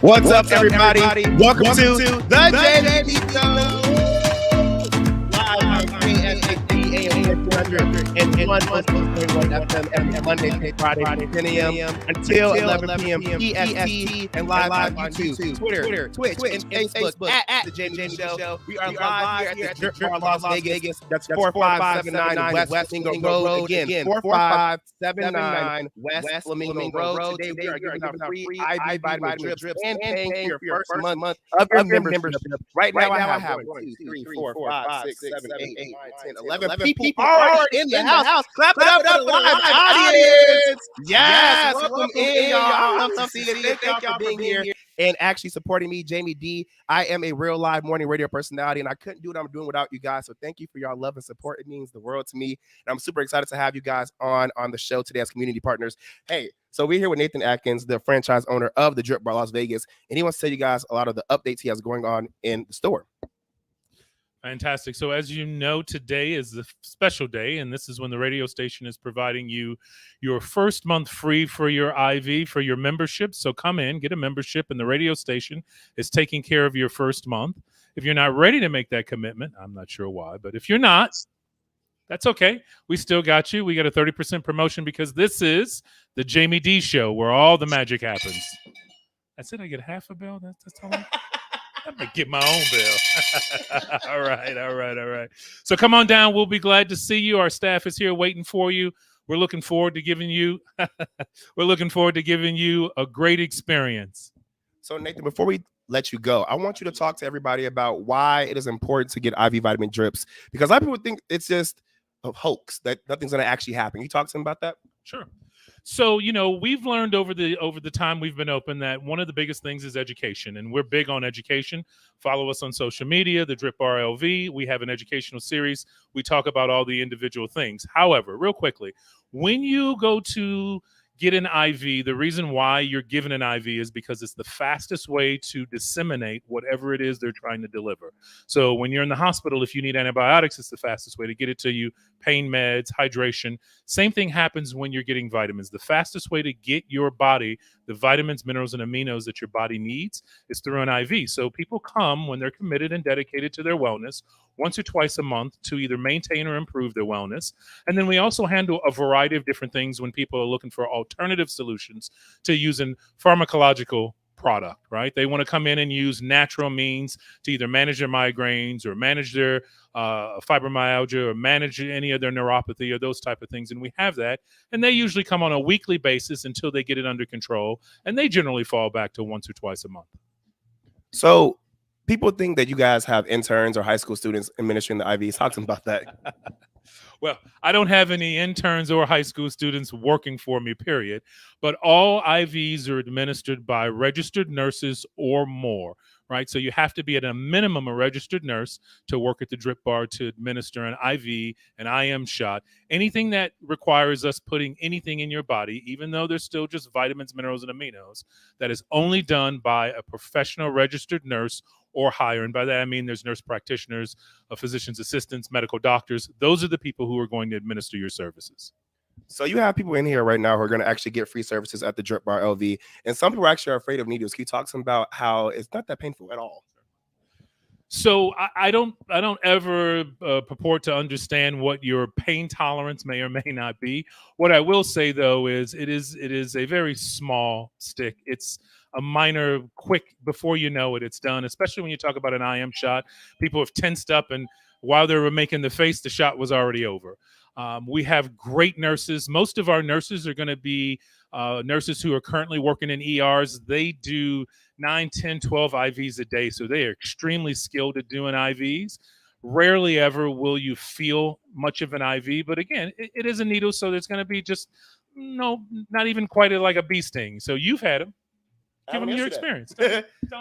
What's up, everybody? Welcome to the Jaime Dee Show. Live on KSHD AM 100 and 101.1 FM every Monday through Friday, 10 a.m. until 11 p.m. EST, and live on YouTube, Twitter, Twitch, and Facebook at the Jaime Dee Show. We are live here at the DRIPBaR Las Vegas. That's 4579 West Flamingo Road. Again, 4579 West Flamingo Road. Today we are giving out free IV vitamin drips and paying for your first month of your membership. Right now I have 1, 2, 3, 4, 5, 6, 7, 8, 9, 10, 11 people already in the house. Clap it up for the live audience. Yes, welcome in, y'all. I love to see it. Thank y'all for being here and actually supporting me, Jaime Dee. I am a real live morning radio personality, and I couldn't do what I'm doing without you guys. So thank you for y'all love and support. It means the world to me. And I'm super excited to have you guys on the show today as community partners. Hey, so we're here with Nathan Atkins, the franchise owner of the DRIPBaR Las Vegas, and he wants to tell you guys a lot of the updates he has going on in the store. Fantastic. So as you know, today is the special day, and this is when the radio station is providing you your first month free for your IV, for your membership. So come in, get a membership, and the radio station is taking care of your first month. If you're not ready to make that commitment, I'm not sure why, but if you're not, that's okay. We still got you. We got a 30% promotion because this is the Jaime Dee Show where all the magic happens. That's it. I get half a bill. That's all. I'm going to get my own bill. All right. So come on down. We'll be glad to see you. Our staff is here waiting for you. We're looking forward to giving you a great experience. So Nathan, before we let you go, I want you to talk to everybody about why it is important to get IV vitamin drips, because a lot of people think it's just a hoax, that nothing's going to actually happen. Can you talk to them about that? Sure. So, we've learned over the time we've been open that one of the biggest things is education, and we're big on education. Follow us on social media, the DRIPBaR LV. We have an educational series. We talk about all the individual things. However, real quickly, when you go to get an IV, the reason why you're given an IV is because it's the fastest way to disseminate whatever it is they're trying to deliver. So when you're in the hospital, if you need antibiotics, it's the fastest way to get it to you. Pain meds, hydration. Same thing happens when you're getting vitamins. The fastest way to get your body the vitamins, minerals, and aminos that your body needs is through an IV. So people come when they're committed and dedicated to their wellness once or twice a month to either maintain or improve their wellness. And then we also handle a variety of different things when people are looking for alternative solutions to using pharmacological product, right? They want to come in and use natural means to either manage their migraines or manage their fibromyalgia or manage any of their neuropathy or those type of things. And we have that. And they usually come on a weekly basis until they get it under control. And they generally fall back to once or twice a month. So people think that you guys have interns or high school students administering the IVs. Talk to them about that. Well, I don't have any interns or high school students working for me, period. But all IVs are administered by registered nurses or more, right? So you have to be at a minimum a registered nurse to work at the DRIPBaR to administer an IV, an IM shot. Anything that requires us putting anything in your body, even though there's still just vitamins, minerals, and aminos, that is only done by a professional registered nurse or higher. And by that, I mean there's nurse practitioners, physician's assistants, medical doctors. Those are the people who are going to administer your services. So you have people in here right now who are going to actually get free services at the DRIPBaR LV. And some people actually are afraid of needles. Can you talk to them about how it's not that painful at all? So I don't ever purport to understand what your pain tolerance may or may not be. What I will say, though, is it is a very small stick. It's a minor, quick, before you know it, it's done, especially when you talk about an IM shot. People have tensed up, and while they were making the face, the shot was already over. We have great nurses. Most of our nurses are going to be nurses who are currently working in ERs. They do 9, 10, 12 IVs a day, so they are extremely skilled at doing IVs. Rarely ever will you feel much of an IV, but again, it is a needle, so there's going to be just, not even quite like a bee sting. So you've had them. Give them your experience.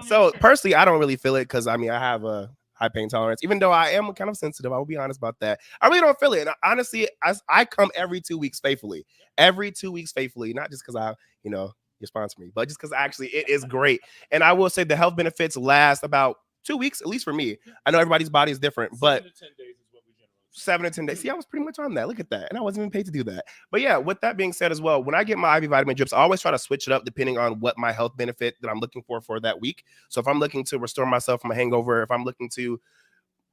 So personally, I don't really feel it because, I have a high pain tolerance, even though I am kind of sensitive. I will be honest about that. I really don't feel it. And honestly, I come every 2 weeks faithfully. Every 2 weeks faithfully, not just because you sponsor me, but just because actually it is great. And I will say the health benefits last about 2 weeks, at least for me. I know everybody's body is different, but 7 to 10 days is what we generally 7 to 10 days. See, I was pretty much on that. Look at that. And I wasn't even paid to do that. But yeah, with that being said as well, when I get my IV vitamin drips, I always try to switch it up depending on what my health benefit that I'm looking for that week. So if I'm looking to restore myself from a hangover, if I'm looking to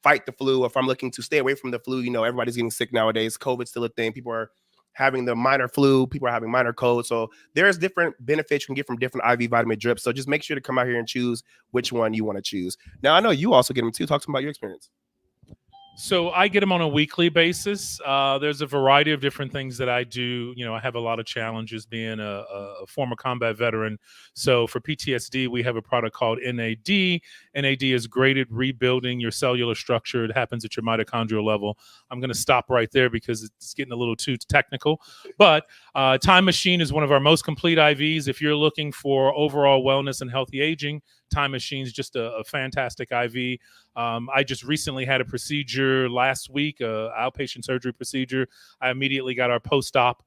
fight the flu, if I'm looking to stay away from the flu, everybody's getting sick nowadays. COVID's still a thing. People are having the minor flu, people are having minor colds. So there's different benefits you can get from different IV vitamin drips. So just make sure to come out here and choose which one you want to choose. Now, I know you also get them too. Talk to me about your experience. So I get them on a weekly basis. There's a variety of different things that I do. I have a lot of challenges being a former combat veteran. So for PTSD, we have a product called NAD. NAD is great at rebuilding your cellular structure. It happens at your mitochondrial level. I'm going to stop right there because it's getting a little too technical. But Time Machine is one of our most complete IVs. If you're looking for overall wellness and healthy aging, Time Machine's just a fantastic IV. I just recently had a procedure last week, outpatient surgery procedure. I immediately got our post-op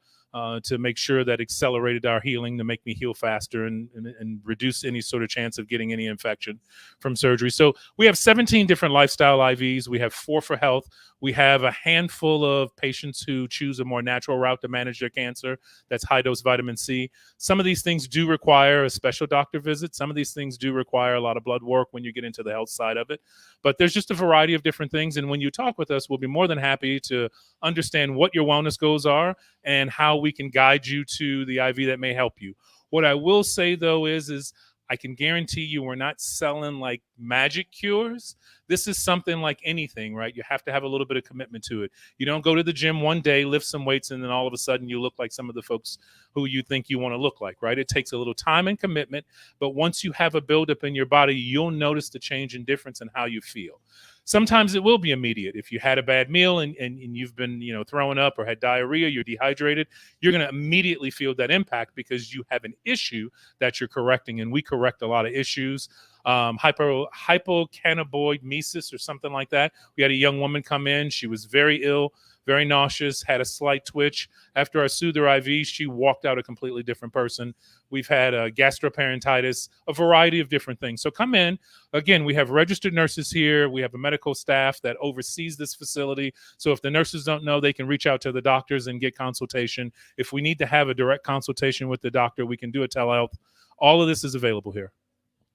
to make sure that accelerated our healing to make me heal faster and reduce any sort of chance of getting any infection from surgery. So we have 17 different lifestyle IVs. We have 4 for health. We have a handful of patients who choose a more natural route to manage their cancer. That's high-dose vitamin C. Some of these things do require a special doctor visit. Some of these things do require a lot of blood work when you get into the health side of it. But there's just a variety of different things. And when you talk with us, we'll be more than happy to understand what your wellness goals are and how we can guide you to the IV that may help you. What I will say, though, is I can guarantee you we're not selling like magic cures. This is something like anything, right? You have to have a little bit of commitment to it. You don't go to the gym one day, lift some weights, and then all of a sudden you look like some of the folks who you think you want to look like, right? It takes a little time and commitment, but once you have a buildup in your body, you'll notice the change and difference in how you feel. Sometimes it will be immediate. If you had a bad meal and you've been, throwing up or had diarrhea, you're dehydrated, you're going to immediately feel that impact because you have an issue that you're correcting. And we correct a lot of issues. Hypocannabinoidemesis or something like that. We had a young woman come in. She was very ill, very nauseous, had a slight twitch. After I soothed her IV, she walked out a completely different person. We've had gastroparentitis, a variety of different things. So come in. Again, we have registered nurses here. We have a medical staff that oversees this facility. So if the nurses don't know, they can reach out to the doctors and get consultation. If we need to have a direct consultation with the doctor, we can do a telehealth. All of this is available here.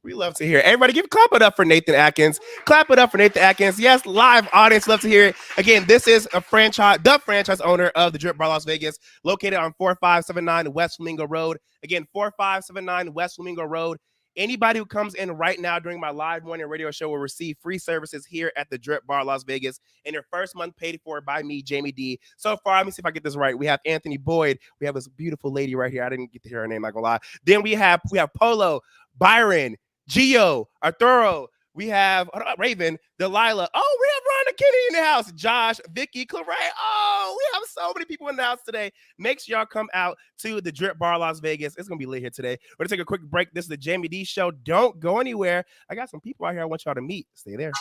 We love to hear it. Everybody clap it up for Nathan Atkins. Clap it up for Nathan Atkins. Yes, live audience, love to hear it. Again, this is the franchise owner of the DRIPBaR Las Vegas, located on 4579 West Flamingo Road. Again, 4579 West Flamingo Road. Anybody who comes in right now during my live morning radio show will receive free services here at the DRIPBaR Las Vegas, and your first month paid for by me, Jaime Dee. So far, let me see if I get this right. We have Anthony Boyd. We have this beautiful lady right here. I didn't get to hear her name, not gonna lie. Then we have Polo, Byron, Gio, Arturo, we have Raven, Delilah. Oh, we have Rhonda Kenny in the house. Josh, Vicky, Claray. Oh, we have so many people in the house today. Make sure y'all come out to the DRIPBaR Las Vegas. It's going to be lit here today. We're going to take a quick break. This is the Jaime Dee Show. Don't go anywhere. I got some people out here I want y'all to meet. Stay there.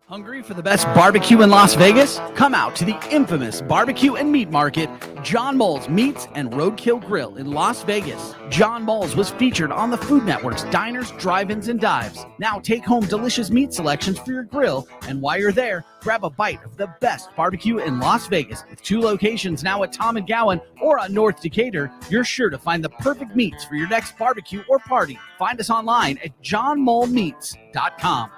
Hungry for the best barbecue in Las Vegas? Come out to the infamous barbecue and meat market, John Mole's Meats and Roadkill Grill in Las Vegas. John Mole's was featured on the Food Network's Diners, Drive-Ins, and Dives. Now take home delicious meat selections for your grill, and while you're there, grab a bite of the best barbecue in Las Vegas. With 2 locations now at Tom and Gowan or on North Decatur, you're sure to find the perfect meats for your next barbecue or party. Find us online at johnmolemeats.com.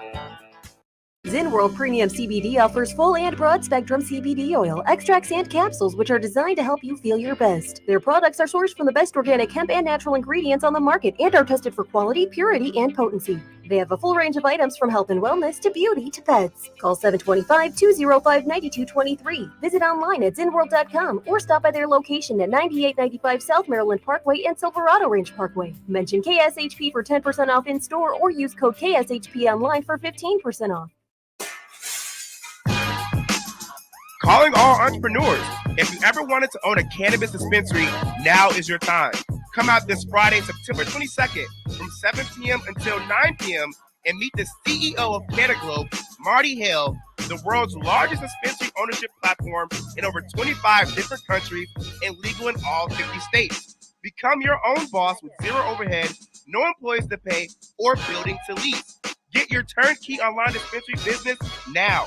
Zen World Premium CBD offers full and broad spectrum CBD oil, extracts, and capsules, which are designed to help you feel your best. Their products are sourced from the best organic hemp and natural ingredients on the market and are tested for quality, purity, and potency. They have a full range of items from health and wellness to beauty to pets. Call 725-205-9223. Visit online at zenworld.com or stop by their location at 9895 South Maryland Parkway and Silverado Range Parkway. Mention KSHP for 10% off in store or use code KSHP online for 15% off. Calling all entrepreneurs. If you ever wanted to own a cannabis dispensary, now is your time. Come out this Friday, September 22nd from 7 p.m. until 9 p.m. and meet the CEO of Canaglobe, Marty Hale, the world's largest dispensary ownership platform in over 25 different countries and legal in all 50 states. Become your own boss with zero overhead, no employees to pay, or building to lease. Get your turnkey online dispensary business now.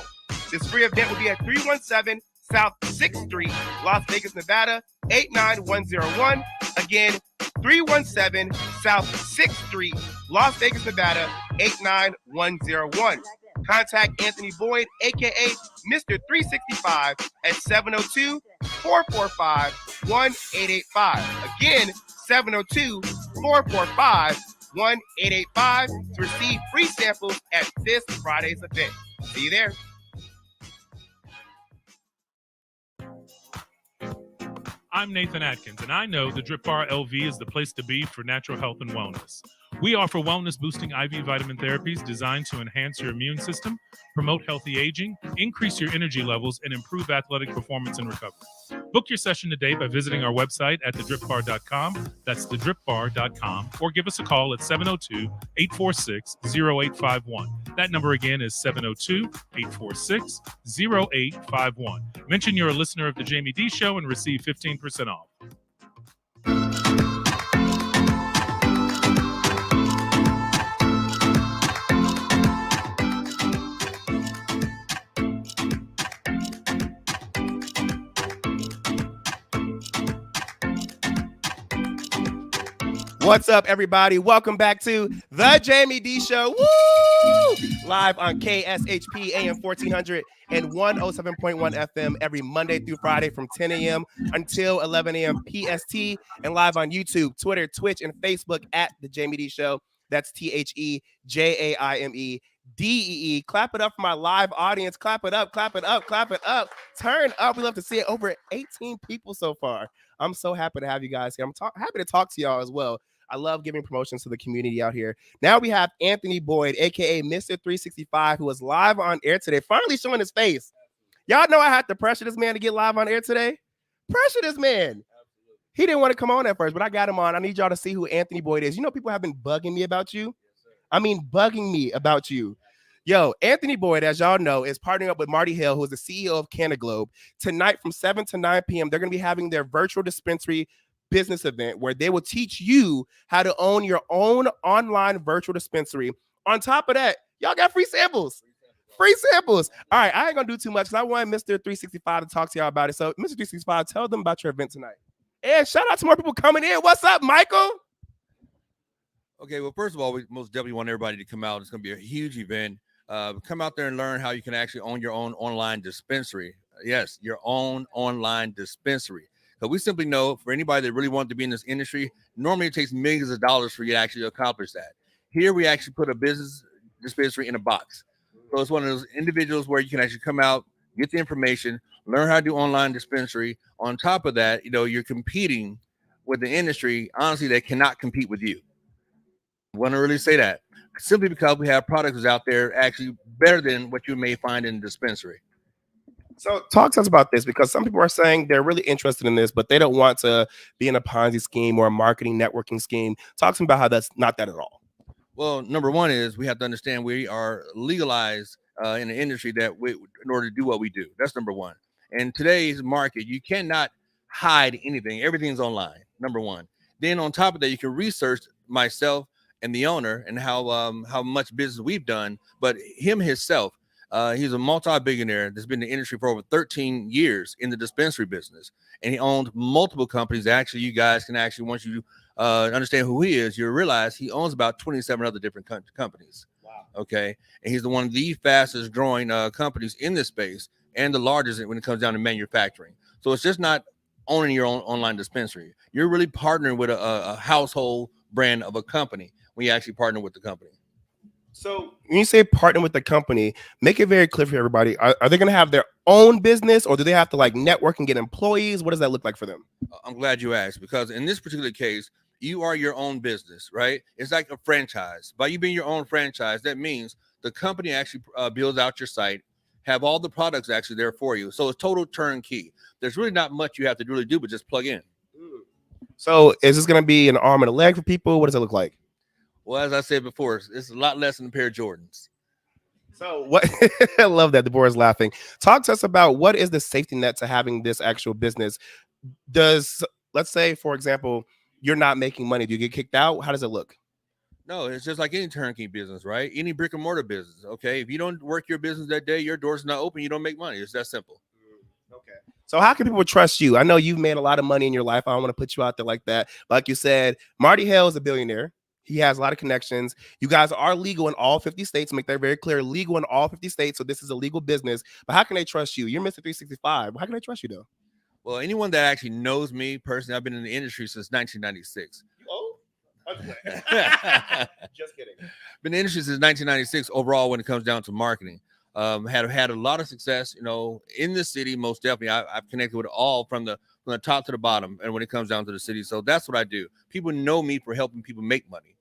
This free event will be at 317 South 6th Street, Las Vegas, Nevada, 89101. Again, 317 South 6th Street, Las Vegas, Nevada, 89101. Contact Anthony Boyd, a.k.a. Mr. 365, at 702-445-1885. Again, 702-445-1885 to receive free samples at this Friday's event. See you there. I'm Nathan Atkins, and I know the DRIPBaR LV is the place to be for natural health and wellness. We offer wellness-boosting IV vitamin therapies designed to enhance your immune system, promote healthy aging, increase your energy levels, and improve athletic performance and recovery. Book your session today by visiting our website at thedripbar.com. That's thedripbar.com, or give us a call at 702-846-0851. That number again is 702-846-0851. Mention you're a listener of the Jaime Dee Show and receive 15% off. What's up, everybody? Welcome back to the Jaime Dee Show. Woo! Live on KSHP AM 1400 and 107.1 FM every Monday through Friday from 10 a.m. until 11 a.m. PST, and live on YouTube, Twitter, Twitch, and Facebook at the Jaime Dee Show. That's TheJaimedee. Clap it up for my live audience. Clap it up, clap it up, clap it up. Turn up. We love to see it. Over 18 people so far. I'm so happy to have you guys here. I'm happy to talk to y'all as well. I love giving promotions to the community out here. Now we have Anthony Boyd, a.k.a. Mr. 365, who is live on air today, finally showing his face. Y'all know I had to pressure this man to get live on air today. Pressure this man. He didn't want to come on at first, but I got him on. I need y'all to see who Anthony Boyd is. You know, people have been bugging me about you. I mean, bugging me about you. Yo, Anthony Boyd, as y'all know, is partnering up with Marty Hale, who is the CEO of Canaglobe. Tonight from 7 to 9 p.m., they're going to be having their virtual dispensary business event where they will teach you how to own your own online virtual dispensary. On top of that, y'all got free samples. Free samples. All right, I ain't going to do too much because I want Mr. 365 to talk to y'all about it. So, Mr. 365, tell them about your event tonight. And shout out to more people coming in. What's up, Michael? Okay, well, first of all, we most definitely want everybody to come out. It's going to be a huge event. Come out there and learn how you can actually own your own online dispensary. Yes, your own online dispensary. Because we simply know for anybody that really wants to be in this industry, normally it takes millions of dollars for you to actually accomplish that. Here we actually put a business dispensary in a box. So it's one of those individuals where you can actually come out, get the information, learn how to do online dispensary. On top of that, you know, you're competing with the industry, honestly, that cannot compete with you. I want to really say that simply because we have products out there actually better than what you may find in the dispensary. So talk to us about this, because some people are saying they're really interested in this, but they don't want to be in a Ponzi scheme or a marketing networking scheme. Talk to me about how that's not that at all. Well, number one is we have to understand we are legalized in the industry in order to do what we do. That's number one. In today's market, you cannot hide anything. Everything's online, number one. Then on top of that, you can research myself and the owner and how much business we've done, but him himself. He's a multi-billionaire that's been in the industry for over 13 years in the dispensary business. And he owned multiple companies. Actually, you guys can actually, once you understand who he is, you'll realize he owns about 27 other different companies. Wow. Okay. And he's one of the fastest growing companies in this space and the largest when it comes down to manufacturing. So it's just not owning your own online dispensary. You're really partnering with a household brand of a company when you actually partner with the company. So when you say partner with the company, make it very clear for everybody. Are they going to have their own business, or do they have to like network and get employees? What does that look like for them? I'm glad you asked, because in this particular case, you are your own business, right? It's like a franchise. By you being your own franchise, that means the company actually builds out your site, have all the products actually there for you. So it's total turnkey. There's really not much you have to really do but just plug in. So is this going to be an arm and a leg for people? What does it look like? Well, as I said before, it's a lot less than a pair of Jordans. So what? I love that Deborah's laughing. Talk to us about what is the safety net to having this actual business. Let's say, for example, you're not making money. Do you get kicked out? How does it look? No, it's just like any turnkey business, right? Any brick and mortar business. Okay, if you don't work your business that day, your door's not open. You don't make money. It's that simple. Okay. So how can people trust you? I know you've made a lot of money in your life. I don't want to put you out there like that. Like you said, Marty Hale is a billionaire. He has a lot of connections. You guys are legal in all 50 states. Make that very clear. Legal in all 50 states. So this is a legal business. But how can they trust you? You're Mr. 365. How can they trust you though? Well, anyone that actually knows me personally, I've been in the industry since 1996. Just kidding. Been in the industry since 1996 overall when it comes down to marketing. Had a lot of success, in the city. Most definitely, I've connected with all from the top to the bottom, and when it comes down to the city. So that's what I do. People know me for helping people make money.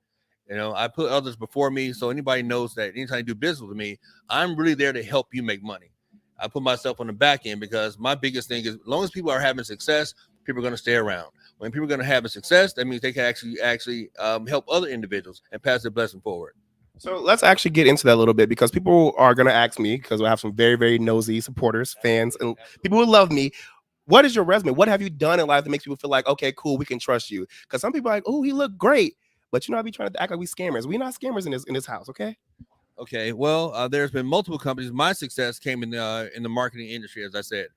I put others before me, so anybody knows that anytime you do business with me, I'm really there to help you make money. I put myself on the back end because my biggest thing is as long as people are having success, people are going to stay around. When people are going to have a success, that means they can actually help other individuals and pass their blessing forward. So let's actually get into that a little bit because people are going to ask me, because I have some very, very nosy supporters, fans, and people who love me. What is your resume? What have you done in life that makes people feel like, okay, cool, we can trust you? Because some people are like, oh, he looked great. But I be trying to act like we scammers. We're not scammers in this house, okay? Okay, well, there's been multiple companies. My success came in the marketing industry, as I said.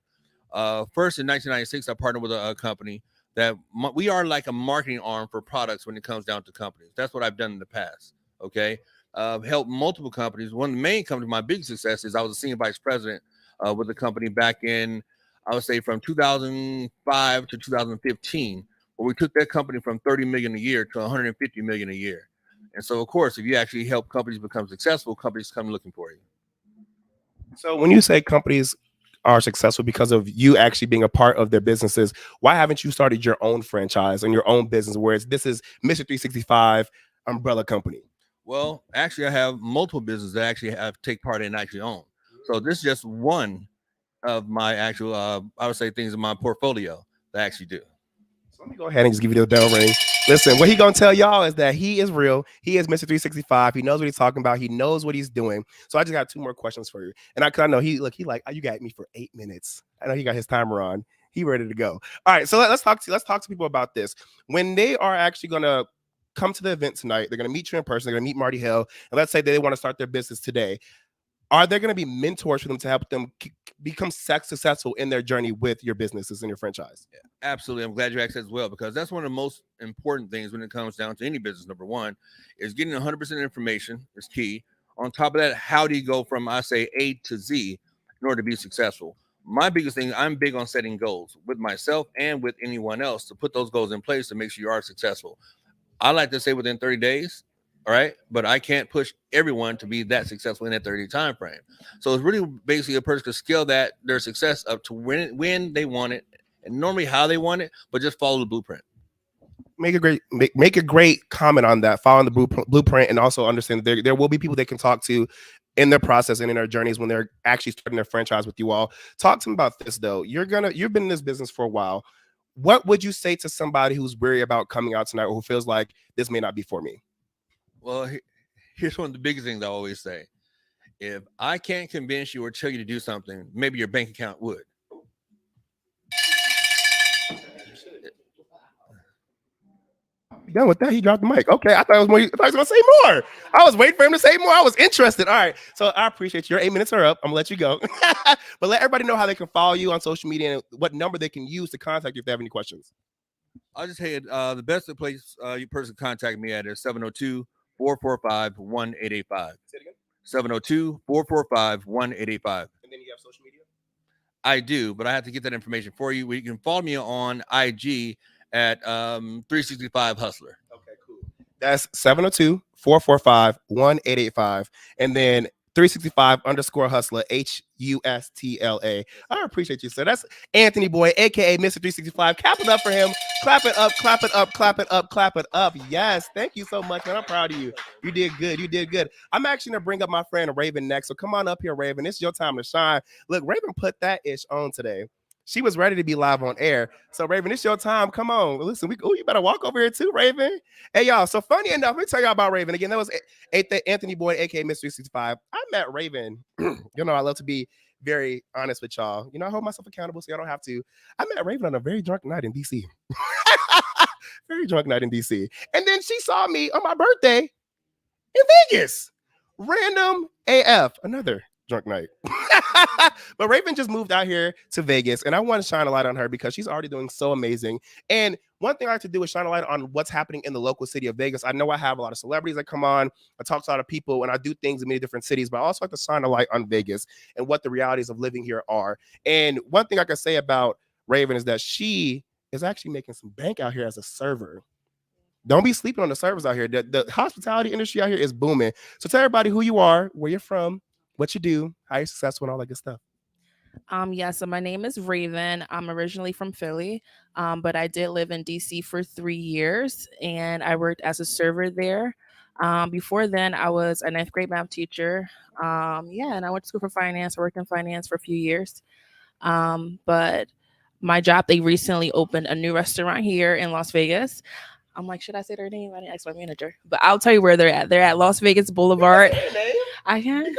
First, in 1996, I partnered with a company that we are like a marketing arm for products when it comes down to companies. That's what I've done in the past, okay? Helped multiple companies. One of the main companies, my big success is I was a senior vice president with the company back in, I would say, from 2005 to 2015, where we took that company from 30 million a year to 150 million a year. And so, of course, if you actually help companies become successful, companies come looking for you. So when you say companies are successful because of you actually being a part of their businesses, why haven't you started your own franchise and your own business, whereas this is Mr. 365 umbrella company? Well, actually, I have multiple businesses that actually take part in and actually own. So this is just one of my actual, I would say, things in my portfolio that I actually do. So let me go ahead and just give you the bell ring. Listen, what he gonna tell y'all is that he is real. He is Mr. 365. He knows what he's talking about. He knows what he's doing. So I just got 2 more questions for you. And I know he like, you got me for 8 minutes. I know he got his timer on. He ready to go. All right, so let's talk to people about this. When they are actually gonna come to the event tonight, they're gonna meet you in person. They're gonna meet Marty Hale, and let's say they want to start their business today. Are there going to be mentors for them to help them become successful in their journey with your businesses and your franchise? Yeah, absolutely. I'm glad you asked that as well, because that's one of the most important things when it comes down to any business. Number one is getting 100% information is key. On top of that, how do you go from, I say, A to Z in order to be successful? My biggest thing, I'm big on setting goals with myself and with anyone else to put those goals in place to make sure you are successful. I like to say within 30 days. All right, but I can't push everyone to be that successful in that 30 time frame. So it's really basically a person to scale their success up to when they want it, and normally how they want it, but just follow the blueprint. Make a great comment on that. Following the blueprint, and also understand that there will be people they can talk to in their process and in their journeys when they're actually starting their franchise with you all. Talk to them about this though. You've been in this business for a while. What would you say to somebody who's worried about coming out tonight or who feels like this may not be for me? Well, here's one of the biggest things I always say. If I can't convince you or tell you to do something, maybe your bank account would. Done with that, he dropped the mic. Okay, I thought he was going to say more. I was waiting for him to say more. I was interested. All right, so I appreciate you. Your 8 minutes are up. I'm going to let you go. But let everybody know how they can follow you on social media and what number they can use to contact you if they have any questions. I'll just say the best place you person contact me at is 702-445-1885. 702-445-1885. And then you have social media? I do, but I have to get that information for you. You can follow me on IG at 365 Hustler. Okay, cool. That's 702-445-1885. And then 365 _ Hustler, HUSTLA. I appreciate you, sir. That's Anthony Boy, aka Mr. 365. Clap it up for him. Clap it up, clap it up, clap it up, clap it up. Yes, thank you so much, man. I'm proud of you. You did good. You did good. I'm actually gonna bring up my friend Raven next. So come on up here, Raven. It's your time to shine. Look, Raven put that ish on today. she was ready to be live on air. So Raven, it's your time. Come on, listen. You better walk over here too, Raven. Hey y'all. So funny enough, let me tell y'all about Raven again. That was Anthony Boyd, aka Mystery 65. I met Raven. You know, I love to be very honest with y'all. You know, I hold myself accountable, so y'all don't have to. I met Raven on a very drunk night in DC. Very drunk night in DC. And then she saw me on my birthday in Vegas. Random AF. Another drunk night. But Raven just moved out here to Vegas, and I want to shine a light on her because she's already doing so amazing. And one thing I like to do is shine a light on what's happening in the local city of Vegas. I know I have a lot of celebrities that come on. I talk to a lot of people, and I do things in many different cities, but I also like to shine a light on Vegas and what the realities of living here are. And one thing I can say about Raven is that she is actually making some bank out here as a server. Don't be sleeping on the servers out here. The hospitality industry out here is booming. So tell everybody who you are, where you're from, what you do, how you're successful, and all that good stuff. So my name is Raven. I'm originally from Philly, but I did live in DC for 3 years, and I worked as a server there. Before then, I was a 9th grade math teacher. And I went to school for finance. I worked in finance for a few years. But my job, they recently opened a new restaurant here in Las Vegas. I'm like, should I say their name? I didn't ask my manager, but I'll tell you where they're at. They're at Las Vegas Boulevard. I can.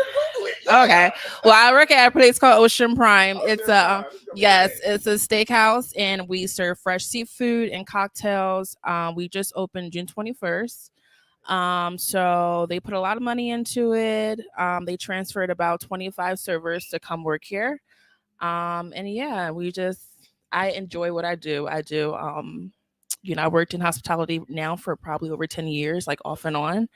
Okay. Well, I work at a place called Ocean Prime. It's it's a steakhouse, and we serve fresh seafood and cocktails. We just opened June 21st. So they put a lot of money into it. They transferred about 25 servers to come work here. I enjoy what I do. I worked in hospitality now for probably over 10 years, like off and on.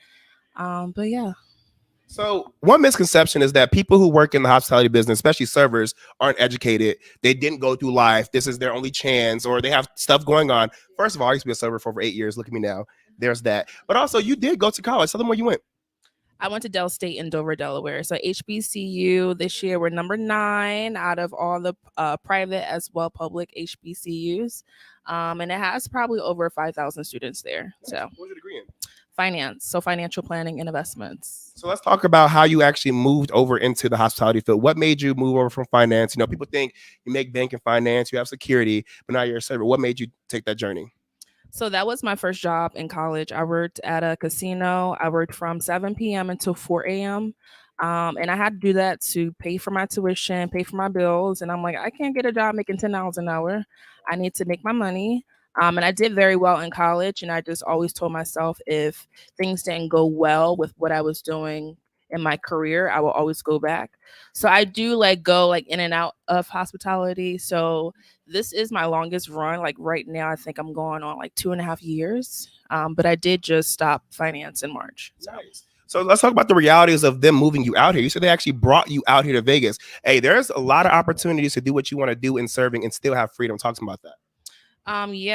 So one misconception is that people who work in the hospitality business, especially servers, aren't educated. They didn't go through life. This is their only chance, or they have stuff going on. First of all, I used to be a server for over 8 years. Look at me now. There's that. But also, you did go to college. Tell them where you went. I went to Dell State in Dover, Delaware. So HBCU this year, we're number 9 out of all the private as well public HBCUs. And it has probably over 5,000 students there. So what was your degree in? Finance. So financial planning and investments. So let's talk about how you actually moved over into the hospitality field. What made you move over from finance? You know, people think you make bank and finance, you have security, but now you're a server. What made you take that journey? So that was my first job in college. I worked at a casino. I worked from 7 p.m. until 4 a.m. And I had to do that to pay for my tuition, pay for my bills. And I'm like, I can't get a job making $10 an hour. I need to make my money. And I did very well in college. And I just always told myself if things didn't go well with what I was doing in my career, I will always go back. So I do go in and out of hospitality. So this is my longest run. Like right now, I think I'm going on 2.5 years. But I did just stop finance in March. So. Nice. So let's talk about the realities of them moving you out here. You said they actually brought you out here to Vegas. Hey, there's a lot of opportunities to do what you want to do in serving and still have freedom. Talk to me about that.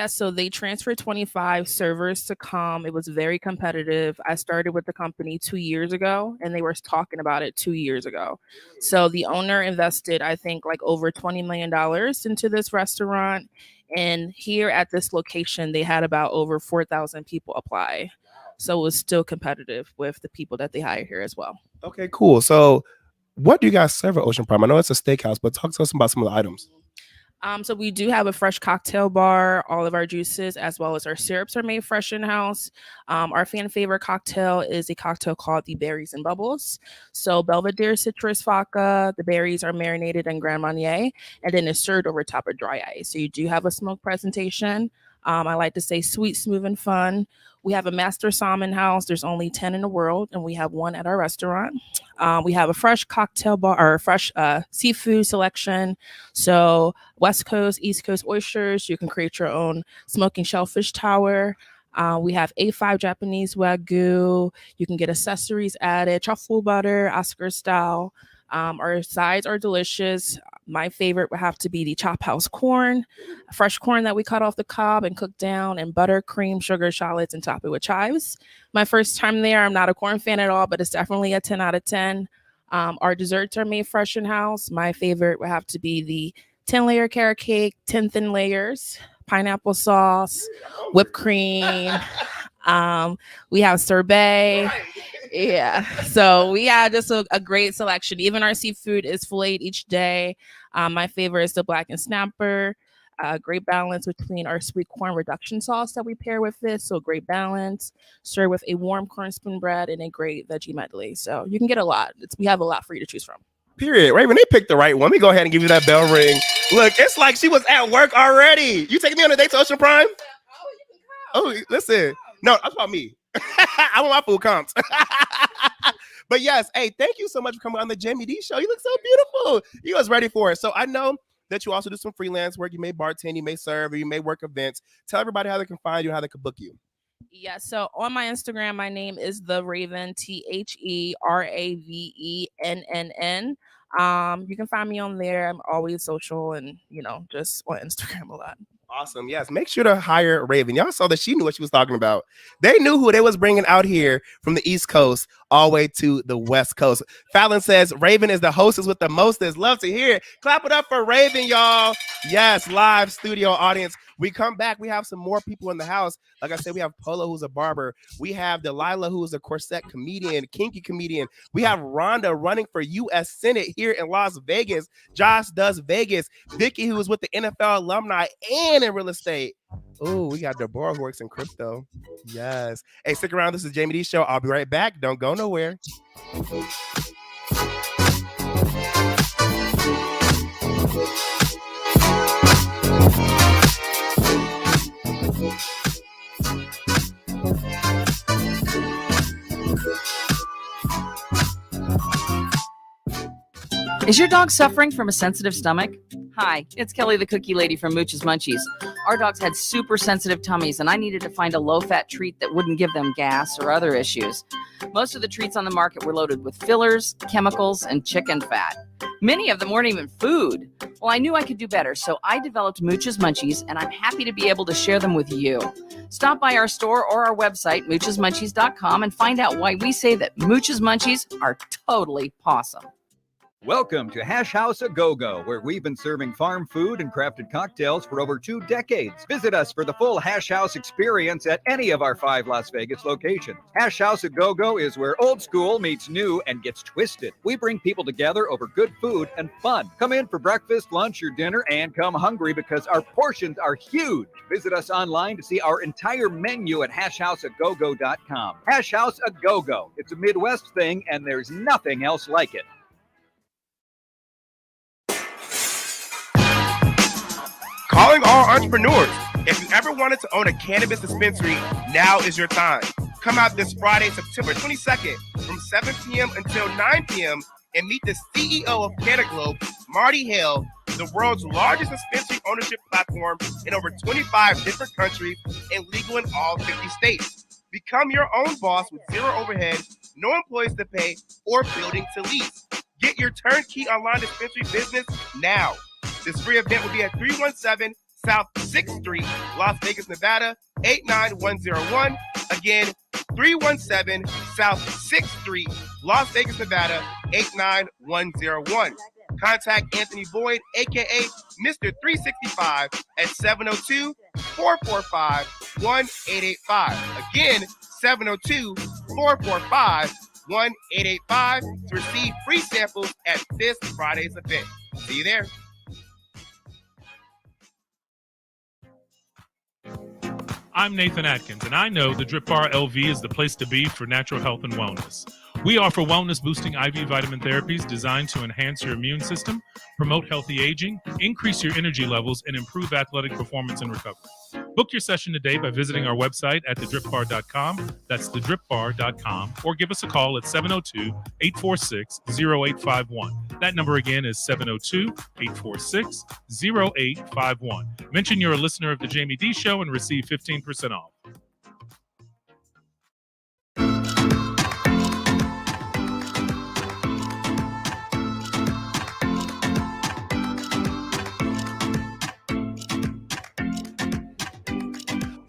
So they transferred 25 servers to come. It was very competitive. I started with the company 2 years ago, and they were talking about it 2 years ago. So the owner invested, I think, over $20 million into this restaurant. And here at this location, they had about over 4,000 people apply. So it was still competitive with the people that they hire here as well. Okay, cool. So what do you guys serve at Ocean Prime? I know it's a steakhouse, but talk to us about some of the items. So we do have a fresh cocktail bar. All of our juices as well as our syrups are made fresh in-house. Our fan favorite cocktail is a cocktail called the Berries and Bubbles. So Belvedere citrus vodka, the berries are marinated in Grand Marnier, and then it's served over top of dry ice. So you do have a smoke presentation. I like to say sweet, smooth, and fun. We have a master salmon house. There's only 10 in the world, and we have one at our restaurant. We have a fresh cocktail bar or fresh seafood selection. So West Coast, East Coast oysters. You can create your own smoking shellfish tower. We have A5 Japanese Wagyu. You can get accessories added, truffle butter, Oscar style. Our sides are delicious. My favorite would have to be the Chop House corn, fresh corn that we cut off the cob and cook down, and butter, cream, sugar, shallots, and top it with chives. My first time there, I'm not a corn fan at all, but it's definitely a 10 out of 10. Our desserts are made fresh in-house. My favorite would have to be the 10-layer carrot cake, 10 thin layers, pineapple sauce, whipped cream. We have sorbet. Yeah. So we have just a great selection. Even our seafood is filleted each day. My favorite is the blackened snapper. Great balance between our sweet corn reduction sauce that we pair with this. So great balance. Serve with a warm corn spoon bread and a great veggie medley. So you can get a lot. We have a lot for you to choose from. Period. Raven, they picked the right one. Let me go ahead and give you that bell ring. Look, it's like she was at work already. You taking me on a date to Ocean Prime? Oh, listen. No, that's about me. I want my food comps. But yes, hey, thank you so much for coming on the Jaime Dee show. You look so beautiful. You was ready for it. So I know that you also do some freelance work. You may bartend, you may serve, or you may work events. Tell everybody how they can find you, how they can book you. Yeah, so on my Instagram, my name is The Raven, TheRavenn. You can find me on there. I'm always social and, just on Instagram a lot. Awesome. Yes. Make sure to hire Raven. Y'all saw that she knew what she was talking about. They knew who they was bringing out here from the East Coast all the way to the West Coast. Fallon says Raven is the hostess with the mostest. Love to hear it. Clap it up for Raven, y'all. Yes. Live studio audience. We come back. We have some more people in the house. Like I said, we have Polo, who's a barber. We have Delilah, who is a corset comedian, kinky comedian. We have Rhonda running for U.S. Senate here in Las Vegas. Josh does Vegas. Vicky, who is with the NFL alumni and in real estate. Oh, we got Deborah, who works in crypto. Yes. Hey, stick around. This is Jaime Dee show. I'll be right back. Don't go nowhere. Is your dog suffering from a sensitive stomach? Hi, it's Kelly the Cookie Lady from Mooch's Munchies. Our dogs had super sensitive tummies and I needed to find a low-fat treat that wouldn't give them gas or other issues. Most of the treats on the market were loaded with fillers, chemicals, and chicken fat. Many of them weren't even food. Well, I knew I could do better, so I developed Mooch's Munchies, and I'm happy to be able to share them with you. Stop by our store or our website, moochesmunchies.com, and find out why we say that Mooch's Munchies are totally pawsome. Welcome to Hash House A Go-Go, where we've been serving farm food and crafted cocktails for over 2 decades. Visit us for the full Hash House experience at any of our 5 Las Vegas locations. Hash House A Go-Go is where old school meets new and gets twisted. We bring people together over good food and fun. Come in for breakfast, lunch, or dinner, and come hungry because our portions are huge. Visit us online to see our entire menu at hashhouseagogo.com. Hash House A Go-Go. It's a Midwest thing, and there's nothing else like it. Calling all entrepreneurs. If you ever wanted to own a cannabis dispensary, now is your time. Come out this Friday, September 22nd from 7 p.m. until 9 p.m. and meet the CEO of CannaGlobe, Marty Hale, the world's largest dispensary ownership platform in over 25 different countries and legal in all 50 states. Become your own boss with zero overhead, no employees to pay, or building to lease. Get your turnkey online dispensary business now. This free event will be at 317 South 6th Street, Las Vegas, Nevada, 89101. Again, 317 South 6th Street, Las Vegas, Nevada, 89101. Contact Anthony Boyd, a.k.a. Mr. 365, at 702-445-1885. Again, 702-445-1885 to receive free samples at this Friday's event. See you there. I'm Nathan Atkins, and I know the DRIPBaR LV is the place to be for natural health and wellness. We offer wellness-boosting IV vitamin therapies designed to enhance your immune system, promote healthy aging, increase your energy levels, and improve athletic performance and recovery. Book your session today by visiting our website at thedripbar.com. That's thedripbar.com, or give us a call at 702-846-0851. That number again is 702-846-0851. Mention you're a listener of the Jaime Dee Show and receive 15% off.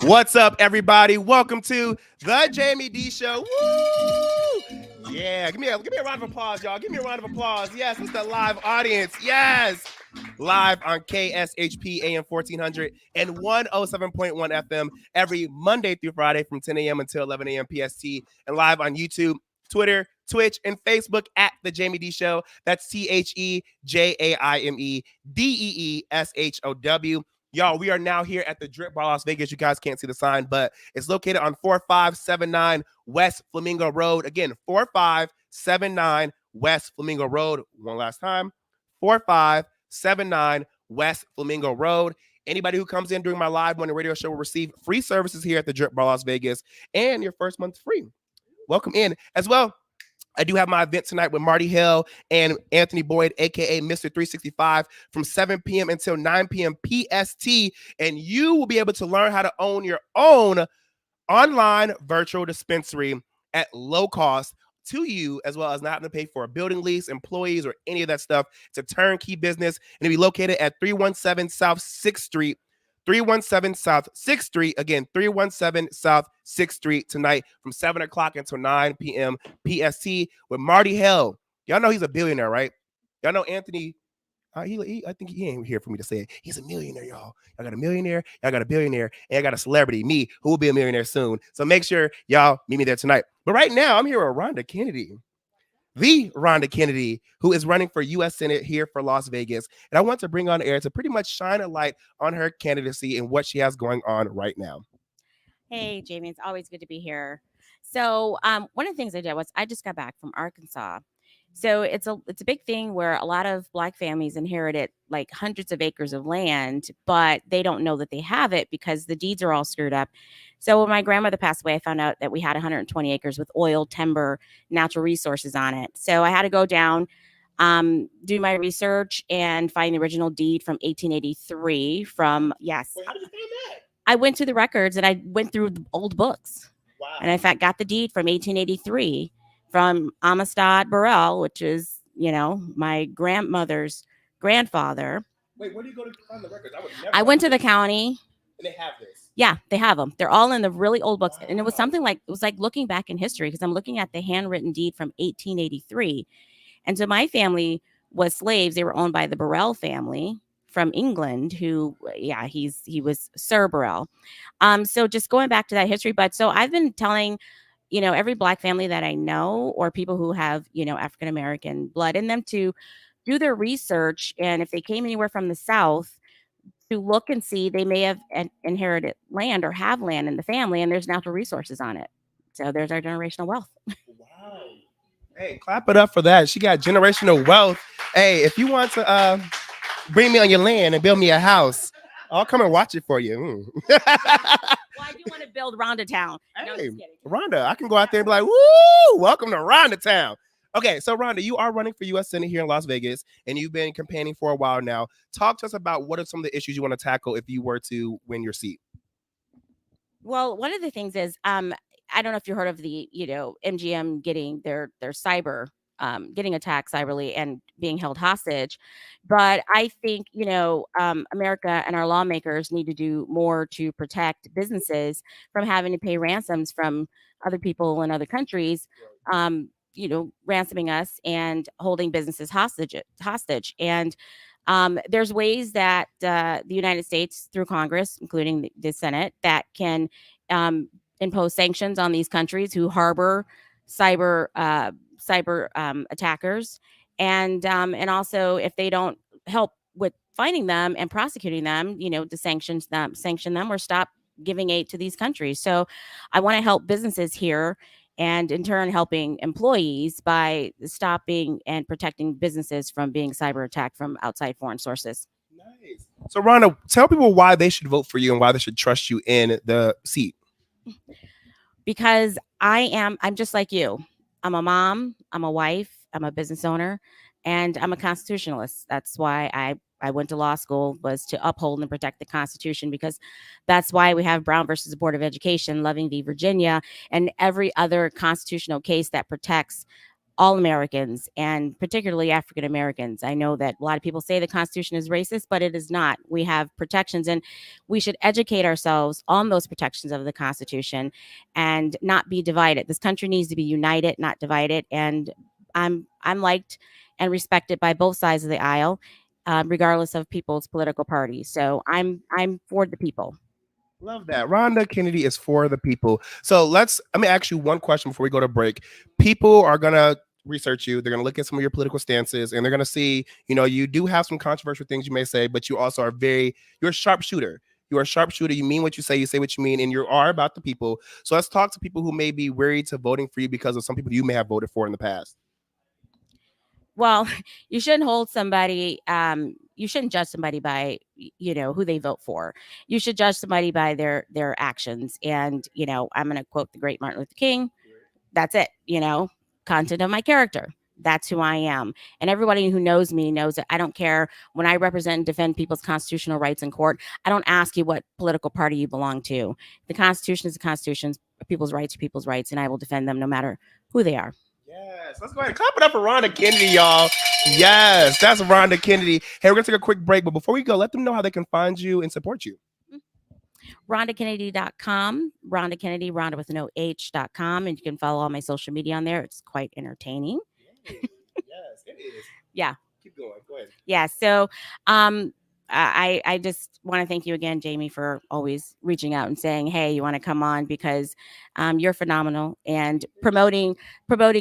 What's up, everybody? Welcome to the Jaime Dee Show. Woo! Yeah, give me a round of applause, y'all. Give me a round of applause. Yes, it's the live audience. Yes, live on KSHP AM 1400 and 107.1 FM every Monday through Friday from 10 a.m. until 11 a.m. PST, and live on YouTube, Twitter, Twitch, and Facebook at The Jaime Dee Show. That's TheJaimeDeeshow. Y'all, we are now here at the DRIPBaR Las Vegas. You guys can't see the sign, but it's located on 4579 West Flamingo Road. Again, 4579 West Flamingo Road. One last time, 4579 West Flamingo Road. Anybody who comes in during my live morning radio show will receive free services here at the DRIPBaR Las Vegas, and your first month free. Welcome in. As well, I do have my event tonight with Marty Hill and Anthony Boyd, aka Mr. 365, from 7 p.m. until 9 p.m. PST. And you will be able to learn how to own your own online virtual dispensary at low cost to you, as well as not having to pay for a building lease, employees, or any of that stuff. It's a turnkey business, and it'll be located at 317 South 6th Street. 317 South 6th Street. Again, 317 South 6th Street tonight from 7 o'clock until 9 p.m. PST with Marty Hill. Y'all know he's a billionaire, right? Y'all know Anthony. I think he ain't here for me to say it. He's a millionaire, y'all. Y'all got a millionaire, y'all got a billionaire, and I got a celebrity, me, who will be a millionaire soon. So make sure y'all meet me there tonight. But right now, I'm here with Rhonda Kennedy. The Rhonda Kennedy, who is running for U.S. Senate here for Las Vegas. And I want to bring on air to pretty much shine a light on her candidacy and what she has going on right now. Hey, Jamie, it's always good to be here. So one of the things I did was I just got back from Arkansas. So it's a big thing where a lot of Black families inherited like hundreds of acres of land, but they don't know that they have it because the deeds are all screwed up. So when my grandmother passed away, I found out that we had 120 acres with oil, timber, natural resources on it. So I had to go down, do my research and find the original deed from 1883 from, yes. Wait, how did you find that? I went to the records and I went through the old books. Wow. And I got the deed from 1883 from Amistad Burrell, which is, my grandmother's grandfather. Wait, where do you go to find the records? I went to the county. And they have this. Yeah, they have them. They're all in the really old books. And it was something like, it was like looking back in history because I'm looking at the handwritten deed from 1883. And so my family was slaves. They were owned by the Burrell family from England, who, he was Sir Burrell. So just going back to that history. But so I've been telling, every Black family that I know or people who have, African-American blood in them to do their research. And if they came anywhere from the South, to look and see they may have inherited land or have land in the family and there's natural resources on it. So there's our generational wealth. Wow. Hey, clap it up for that. She got generational wealth. Hey, if you want to bring me on your land and build me a house, I'll come and watch it for you. Well, I do want to build Rhonda Town. No, Hey, just kidding. Rhonda, I can go out there and be like, woo, welcome to Rhonda Town. Okay, so Rhonda, you are running for U.S. Senate here in Las Vegas, and you've been campaigning for a while now. Talk to us about what are some of the issues you want to tackle if you were to win your seat. Well, one of the things is, I don't know if you heard of the, MGM getting their cyber, getting attacked cyberly and being held hostage. But I think, America and our lawmakers need to do more to protect businesses from having to pay ransoms from other people in other countries. Ransoming us and holding businesses hostage. And there's ways that the United States through Congress, including the Senate, that can impose sanctions on these countries who harbor cyber attackers. And also if they don't help with finding them and prosecuting them, to sanction them or stop giving aid to these countries. So I want to help businesses here and in turn helping employees by stopping and protecting businesses from being cyber attacked from outside foreign sources. Nice. So Rhonda, tell people why they should vote for you and why they should trust you in the seat. Because I'm just like you. I'm a mom, I'm a wife, I'm a business owner, and I'm a constitutionalist. That's why I went to law school, was to uphold and protect the Constitution, because that's why we have Brown versus the Board of Education, Loving v. Virginia, and every other constitutional case that protects all Americans and particularly African Americans. I know that a lot of people say the Constitution is racist, but it is not. We have protections, and we should educate ourselves on those protections of the Constitution and not be divided. This country needs to be united, not divided. And I'm liked and respected by both sides of the aisle, regardless of people's political parties. So I'm for the people. Love that. Rhonda Kennedy is for the people. So let me ask you one question before we go to break. People are gonna research you. They're gonna look at some of your political stances, and they're gonna see, you do have some controversial things you may say, but you also you're a sharpshooter. You are a sharpshooter. You mean what you say what you mean, and you are about the people. So let's talk to people who may be worried to voting for you because of some people you may have voted for in the past. Well, you shouldn't hold somebody. You shouldn't judge somebody by, who they vote for. You should judge somebody by their actions. And, I'm going to quote the great Martin Luther King. That's it. Content of my character. That's who I am. And everybody who knows me knows that I don't care when I represent and defend people's constitutional rights in court. I don't ask you what political party you belong to. The Constitution is the Constitution. People's rights are people's rights. And I will defend them no matter who they are. Yes, let's go ahead and clap it up for Rhonda Kennedy, y'all. Yes, that's Rhonda Kennedy. Hey, we're going to take a quick break, but before we go, let them know how they can find you and support you. RhondaKennedy.com, Rhonda Kennedy, Rhonda with no H.com, and you can follow all my social media on there. It's quite entertaining. Yes, it is. Yeah. Keep going. Go ahead. Yeah, so I just want to thank you again, Jamie, for always reaching out and saying, hey, you want to come on, because you're phenomenal, and promoting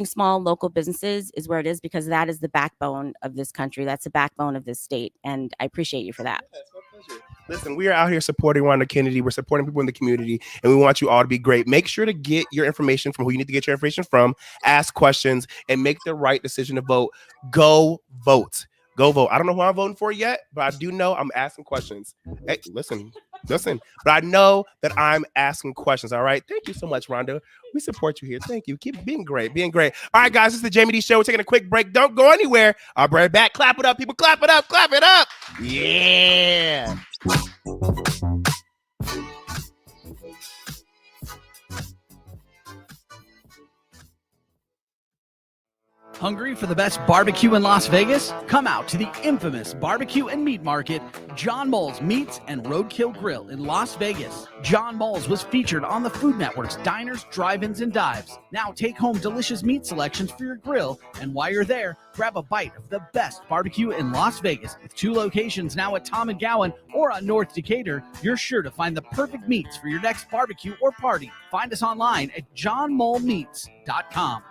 small local businesses is where it is, because that is the backbone of this country. That's the backbone of this state. And I appreciate you for that. Yeah, it's my pleasure. Listen, we are out here supporting Rhonda Kennedy. We're supporting people in the community, and we want you all to be great. Make sure to get your information from who you need to get your information from, ask questions, and make the right decision to vote. Go vote. Go vote. I don't know who I'm voting for yet, but I do know I'm asking questions. Hey, listen. But I know that I'm asking questions. All right. Thank you so much, Rhonda. We support you here. Thank you. Keep being great. All right, guys. This is the Jaime Dee Show. We're taking a quick break. Don't go anywhere. I'll be right back. Clap it up, people. Clap it up. Clap it up. Yeah. Hungry for the best barbecue in Las Vegas? Come out to the infamous barbecue and meat market, John Moles Meats and Roadkill Grill in Las Vegas. John Moles was featured on the Food Network's Diners, Drive-Ins, and Dives. Now take home delicious meat selections for your grill, and while you're there, grab a bite of the best barbecue in Las Vegas. With 2 locations now at Tom and Gowan or on North Decatur, you're sure to find the perfect meats for your next barbecue or party. Find us online at johnmolemeats.com.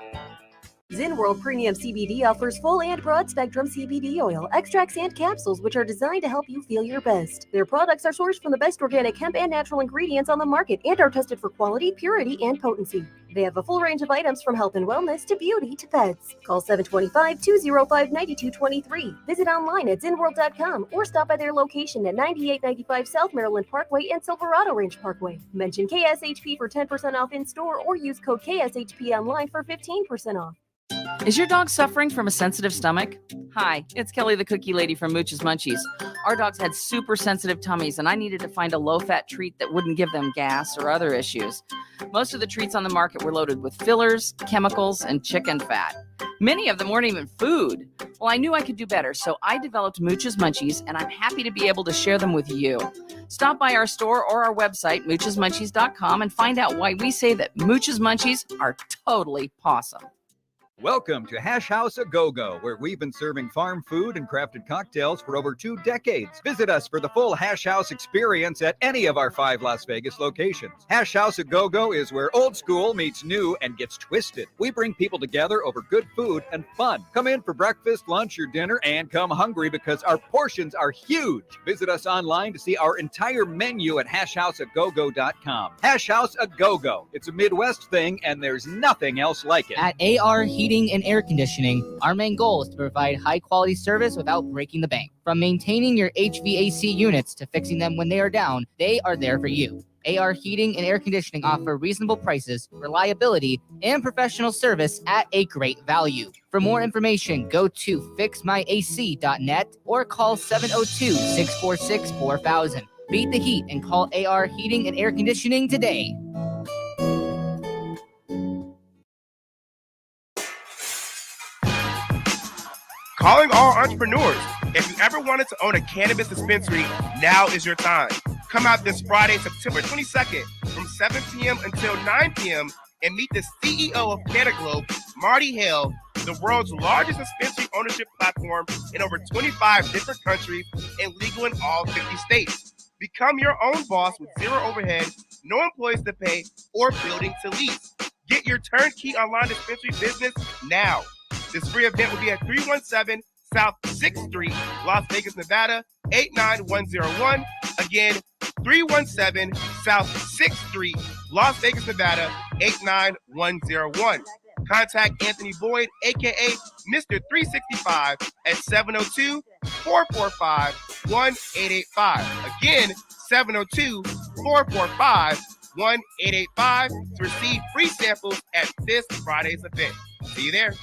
Zen World Premium CBD offers full and broad spectrum CBD oil, extracts, and capsules, which are designed to help you feel your best. Their products are sourced from the best organic hemp and natural ingredients on the market and are tested for quality, purity, and potency. They have a full range of items from health and wellness to beauty to pets. Call 725-205-9223. Visit online at zenworld.com or stop by their location at 9895 South Maryland Parkway and Silverado Range Parkway. Mention KSHP for 10% off in-store or use code KSHP online for 15% off. Is your dog suffering from a sensitive stomach? Hi, it's Kelly the Cookie Lady from Mooch's Munchies. Our dogs had super sensitive tummies, and I needed to find a low-fat treat that wouldn't give them gas or other issues. Most of the treats on the market were loaded with fillers, chemicals, and chicken fat. Many of them weren't even food. Well, I knew I could do better, so I developed Mooch's Munchies, and I'm happy to be able to share them with you. Stop by our store or our website, moochesmunchies.com, and find out why we say that Mooch's Munchies are totally pawsome. Welcome to Hash House A Go-Go, where we've been serving farm food and crafted cocktails for over 2 decades. Visit us for the full Hash House experience at any of our 5 Las Vegas locations. Hash House A Go-Go is where old school meets new and gets twisted. We bring people together over good food and fun. Come in for breakfast, lunch, or dinner, and come hungry because our portions are huge. Visit us online to see our entire menu at hashhouseagogo.com. Hash House A Go-Go. It's a Midwest thing, and there's nothing else like it. At AR Heating and Air Conditioning, our main goal is to provide high-quality service without breaking the bank. From maintaining your HVAC units to fixing them when they are down, they are there for you. AR Heating and Air Conditioning offer reasonable prices, reliability, and professional service at a great value. For more information, go to fixmyac.net or call 702-646-4000. Beat the heat and call AR Heating and Air Conditioning today. Calling all entrepreneurs. If you ever wanted to own a cannabis dispensary, now is your time. Come out this Friday, September 22nd from 7 p.m. until 9 p.m. and meet the CEO of Canaglobe, Marty Hale, the world's largest dispensary ownership platform in over 25 different countries and legal in all 50 states. Become your own boss with zero overhead, no employees to pay, or building to lease. Get your turnkey online dispensary business now. This free event will be at 317 South 6th Street, Las Vegas, Nevada, 89101. Again, 317 South 6th Street, Las Vegas, Nevada, 89101. Contact Anthony Boyd, aka Mr. 365, at 702-445-1885. Again, 702-445-1885 to receive free samples at this Friday's event. See you there.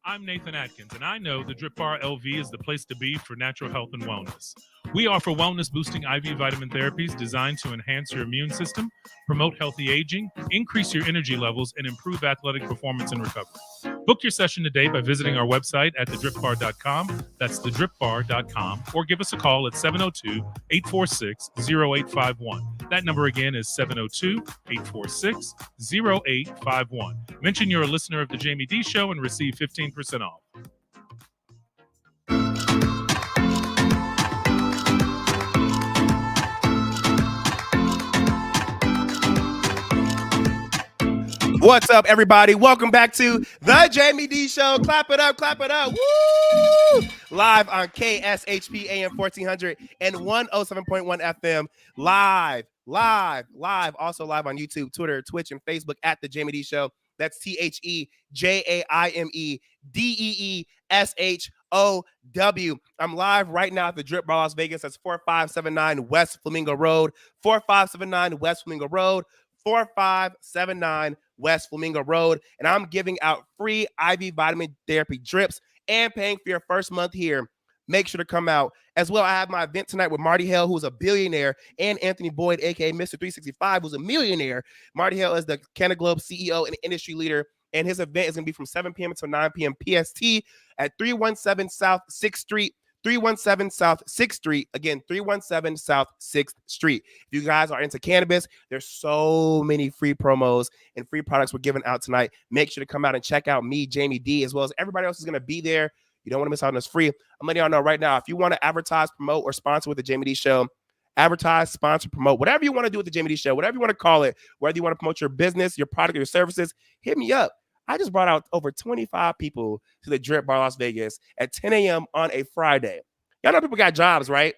I'm Nathan Atkins, and I know the DRIPBaR LV is the place to be for natural health and wellness. We offer wellness-boosting IV vitamin therapies designed to enhance your immune system, promote healthy aging, increase your energy levels, and improve athletic performance and recovery. Book your session today by visiting our website at thedripbar.com. That's thedripbar.com, or give us a call at 702-846-0851. That number again is 702-846-0851. Mention you're a listener of the Jaime Dee Show and receive 15% off. What's up, everybody? Welcome back to the Jaime Dee Show. Clap it up, clap it up. Woo! Live on KSHP AM 1400 and 107.1 FM. Live. Also live on YouTube, Twitter, Twitch, and Facebook at the Jaime Dee Show. That's TheJaimedEeshow. I'm live right now at the DRIPBaR Las Vegas. That's 4579 West Flamingo Road. 4579 West Flamingo Road. 4579 West Flamingo Road. And I'm giving out free IV vitamin therapy drips and paying for your first month here. Make sure to come out. As well, I have my event tonight with Marty Hale, who's a billionaire, and Anthony Boyd, a.k.a. Mr. 365, who's a millionaire. Marty Hale is the Canada Globe CEO and industry leader, and his event is going to be from 7 p.m. until 9 p.m. PST at 317 South 6th Street. 317 South 6th Street. Again, 317 South 6th Street. If you guys are into cannabis, there's so many free promos and free products we're giving out tonight. Make sure to come out and check out me, Jaime Dee, as well as everybody else is going to be there. You don't want to miss out on this free. I'm letting y'all know right now, if you want to advertise, promote, or sponsor with the Jaime Dee Show, advertise, sponsor, promote, whatever you want to do with the Jaime Dee Show, whatever you want to call it, whether you want to promote your business, your product, your services, hit me up. I just brought out over 25 people to the DRIPBaR Las Vegas at 10 a.m. on a Friday. Y'all know people got jobs, right?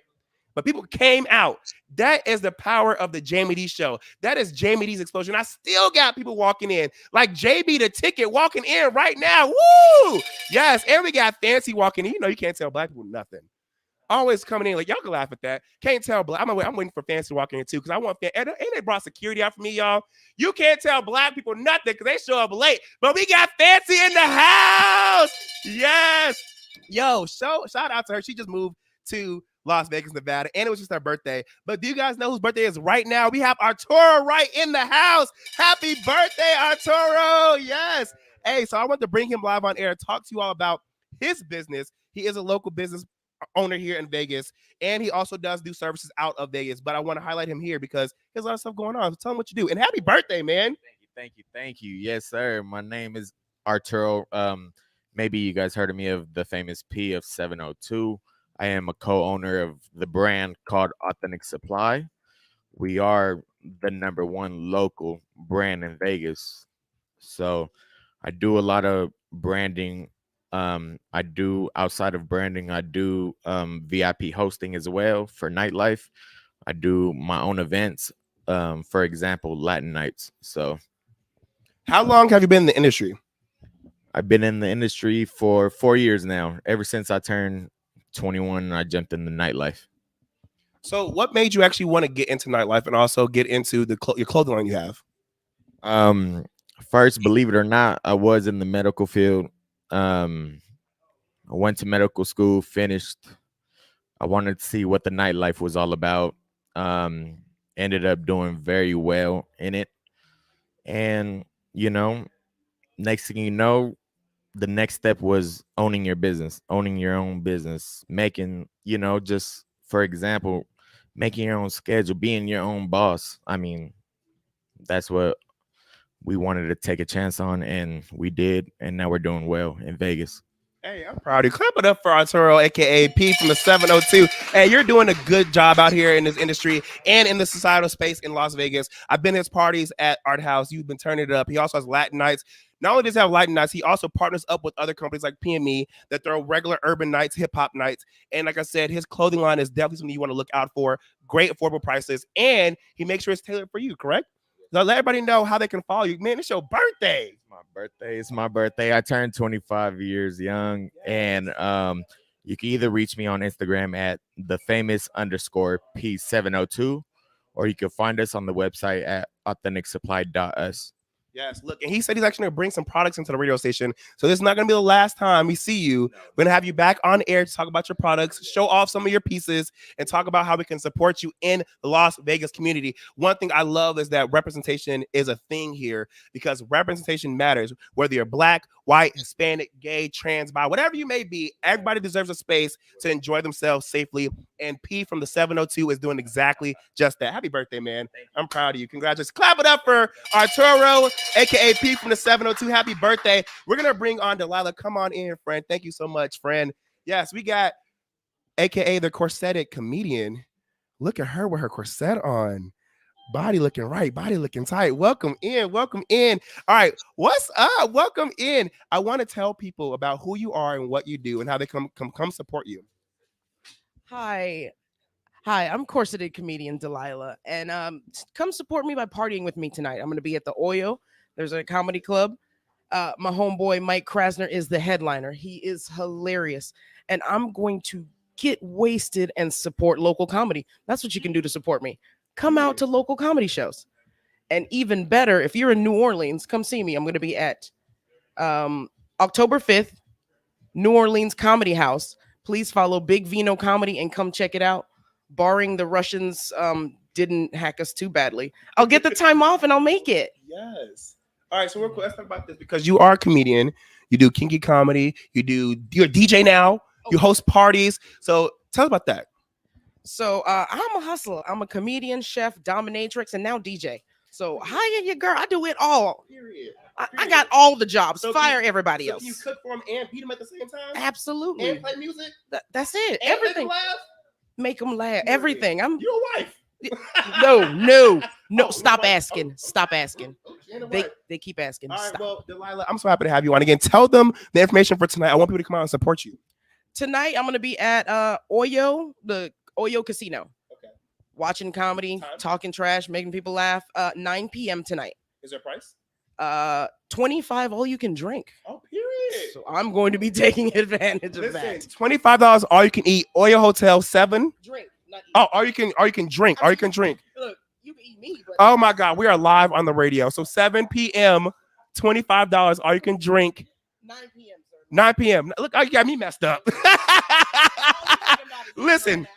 But people came out. That is the power of the Jaime Dee Show. That is Jaime Dee's explosion. I still got people walking in, like JB the Ticket walking in right now. Woo! Yes, and we got Fancy walking in. You know, you can't tell black people nothing. Always coming in, like, y'all can laugh at that. Can't tell black. I'm waiting for Fancy to walk in too, because I want and they brought security out for me, y'all. You can't tell black people nothing because they show up late. But we got Fancy in the house. Yes. Yo, shout out to her. She just moved to Las Vegas, Nevada, and it was just her birthday. But do you guys know whose birthday is right now? We have Arturo right in the house. Happy birthday, Arturo. Yes. Hey, so I want to bring him live on air, talk to you all about his business. He is a local business owner here in Vegas, and he also does do services out of Vegas. But I want to highlight him here because there's a lot of stuff going on. So tell him what you do. And happy birthday, man. Thank you. Yes, sir. My name is Arturo. Maybe you guys heard of me of the famous P of 702. I am a co-owner of the brand called Authentic Supply. We are the #1 local brand in Vegas. So I do a lot of branding. I do, outside of branding, I do VIP hosting as well for nightlife. I do my own events, for example, Latin nights. So how long have you been in the industry? I've been in the industry for 4 years now, ever since I turned 21 and I jumped into nightlife. So what made you actually want to get into nightlife and also get into your clothing line you have? First, believe it or not, I was in the medical field. I went to medical school, finished. I wanted to see what the nightlife was all about. Ended up doing very well in it. And, you know, next thing you know, the next step was owning your business, owning your own business, making, you know, just for example, making your own schedule, being your own boss. I mean, that's what we wanted to take a chance on, and we did. And now we're doing well in Vegas. Hey, I'm proud of you. Clap it up for Arturo, aka P from the 702. Hey, you're doing a good job out here in this industry and in the societal space in Las Vegas. I've been to his parties at Art House. You've been turning it up. He also has Latin nights. Not only does he have Latin nights, he also partners up with other companies like PME that throw regular urban nights, hip hop nights. And like I said, his clothing line is definitely something you want to look out for. Great affordable prices, and he makes sure it's tailored for you. Correct? So let everybody know how they can follow you. Man, it's your birthday. It's my birthday. I turned 25 years young, and you can either reach me on Instagram at thefamous_P702, or you can find us on the website at authenticsupply.us. Yes, look, and he said he's actually going to bring some products into the radio station. So this is not going to be the last time we see you. We're going to have you back on air to talk about your products, show off some of your pieces, and talk about how we can support you in the Las Vegas community. One thing I love is that representation is a thing here, because representation matters. Whether you're black, white, Hispanic, gay, trans, bi, whatever you may be, everybody deserves a space to enjoy themselves safely. And P from the 702 is doing exactly just that. Happy birthday, man. I'm proud of you. Congratulations. Clap it up for Arturo, aka P from the 702. Happy birthday. We're going to bring on Delilah. Come on in, friend. Thank you so much, friend. Yes, we got aka the corseted comedian. Look at her with her corset on. Body looking right, body looking tight. Welcome in, welcome in. All right, what's up? Welcome in. I want to tell people about who you are and what you do and how they come support you. Hi, I'm corseted comedian Delilah, and come support me by partying with me tonight. I'm going to be at the Oyo. There's a comedy club. My homeboy Mike Krasner is the headliner. He is hilarious, and I'm going to get wasted and support local comedy. That's what you can do to support me. Come out to local comedy shows, and even better, if you're in New Orleans, come see me. I'm going to be at October 5th, New Orleans Comedy House. Please follow Big Vino Comedy and come check it out. Barring the Russians didn't hack us too badly, I'll get the time off and I'll make it. Yes. All right, so real quick, let's talk about this, because you are a comedian. You do kinky comedy. You're a DJ now. You host parties. So tell us about that. So I'm a hustler. I'm a comedian, chef, dominatrix, and now DJ. So hire your girl. I do it all. Period. I got all the jobs. So fire everybody else. Can you cook for them and beat them at the same time? Absolutely. And play music? That's it. And everything. Make them laugh? Make them laugh. Everything. I'm your wife. No. Stop asking. Stop asking. They keep asking. All right, Stop. well, Delilah, I'm so happy to have you on again. Tell them the information for tonight. I want people to come out and support you. Tonight I'm gonna be at Oyo, the Oyo Casino. Okay. Watching comedy, talking trash, making people laugh. 9 p.m. tonight. Is there a price? 25 all you can drink. Oh, period. So I'm going to be taking advantage of that. $25 all you can eat. Oyo Hotel 7. Drink. Not eat. Oh, all you can drink. All you can drink. Look, you can eat me. But Oh my God, we are live on the radio. So 7 p.m., $25 all you can drink. 9 p.m. sir. 9 p.m. Look, you got me messed up. Listen,